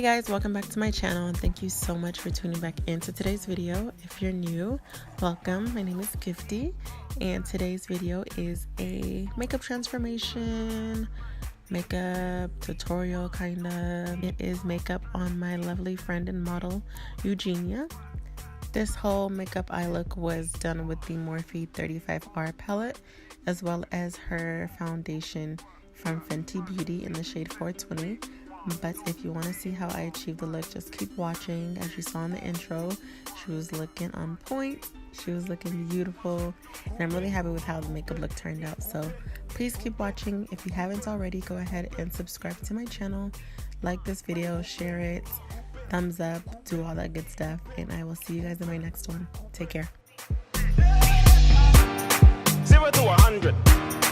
guys, welcome back to my channel and thank you so much for tuning back into today's video. If you're new, welcome. My name is Gifty and today's video is a makeup transformation, makeup tutorial kind of. It is makeup on my lovely friend and model Eugenia. This whole makeup eye look was done with the Morphe 35R palette as well as her foundation from Fenty Beauty in the shade 420. But if you want to see how I achieved the look, just keep watching. As you saw in the intro, she was looking on point, she was looking beautiful, and I'm really happy with how the makeup look turned out. So please keep watching. If you haven't already, go ahead and subscribe to my channel, like this video, share it, thumbs up, do all that good stuff, and I will see you guys in my next one. Take care. 0 to 100,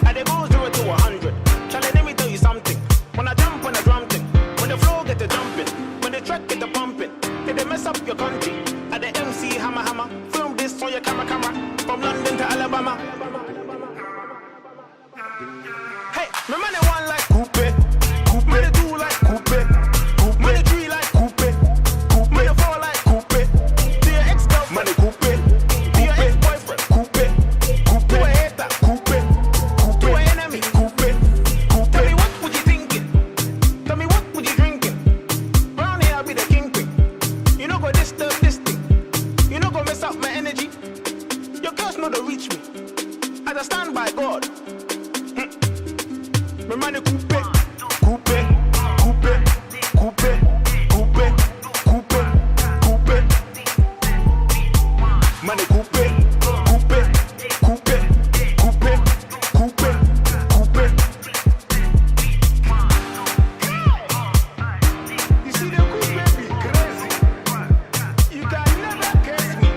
and they go 0 to 100. Charlie, let me tell you something. When I jump on a drum thing, when the flow get the jumping, when the track get the pumping, they mess up your country. At the MC hammer, film this on your camera, from London to Alabama. Hey, my man they one like coupe, man they two like coupe, man they three like coupe, man they four like coupe. To your ex-girlfriend, man they coupe, to your ex-boyfriend, coupe, to a hater, coupe, to an enemy, coupe. Tell me what would you thinking? Tell me what would you drinking? Round here I'll be the kingpin. You know go disturb this thing. You know go mess up my energy. Your girls know to reach me. As I stand by God. My man the coupe, coupe, coupe, coupe, coupe, coupe, coupe. Man the coupe, coupe, coupe, coupe, coupe, coupe. You see the coupe be crazy. You can never catch me.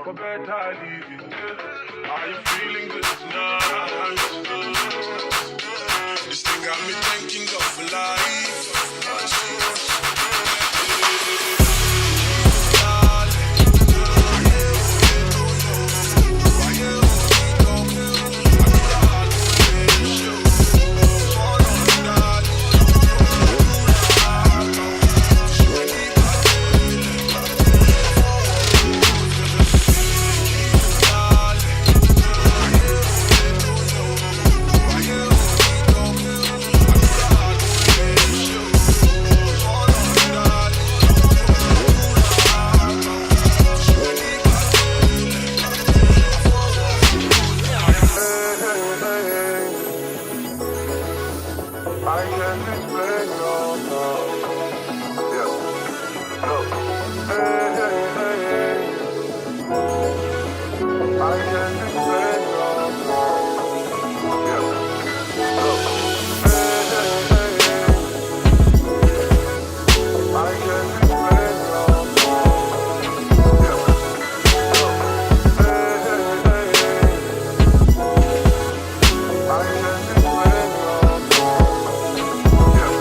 For better living, are you feeling good tonight? This thing got me thinking of life. I can't explain, no, no. Yeah. Look. Hey. I can't explain, no, no. Yeah. Look. Hey. I can't explain, no, no. Yeah. Look. Hey. I can't explain, no, no. Yeah.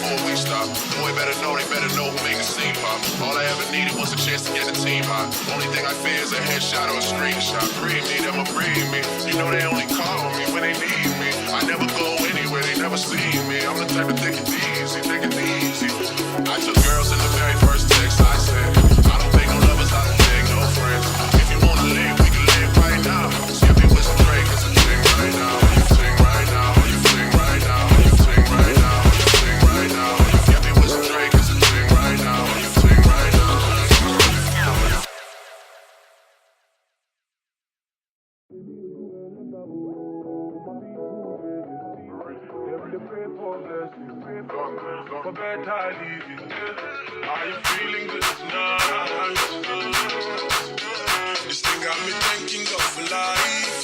before we stop. Boy, better know, they better know who make the scene pop. All I ever needed was a chance to get the team hot. Only thing I fear is a headshot or a screenshot. Breathe me, them will breathe me. You know they only call me when they need me. I never go anywhere, they never see me. I'm the type of take it easy, take it easy. I took girls in the very first text I said. I don't take no lovers, I don't take no friends. If you wanna live, we can live right now. Skip me with some Drake, it's a thing right now. You sing right now, you sing right now, you sing right now, you sing right now. Skip me with some Drake, it's a thing right now. You sing right now. For better living, are you feeling good tonight? This thing got me thinking of life.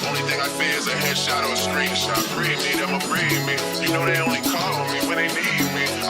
Only thing I fear is a headshot or a screenshot. Breathe me, them will breathe me. You know they only call me when they need me.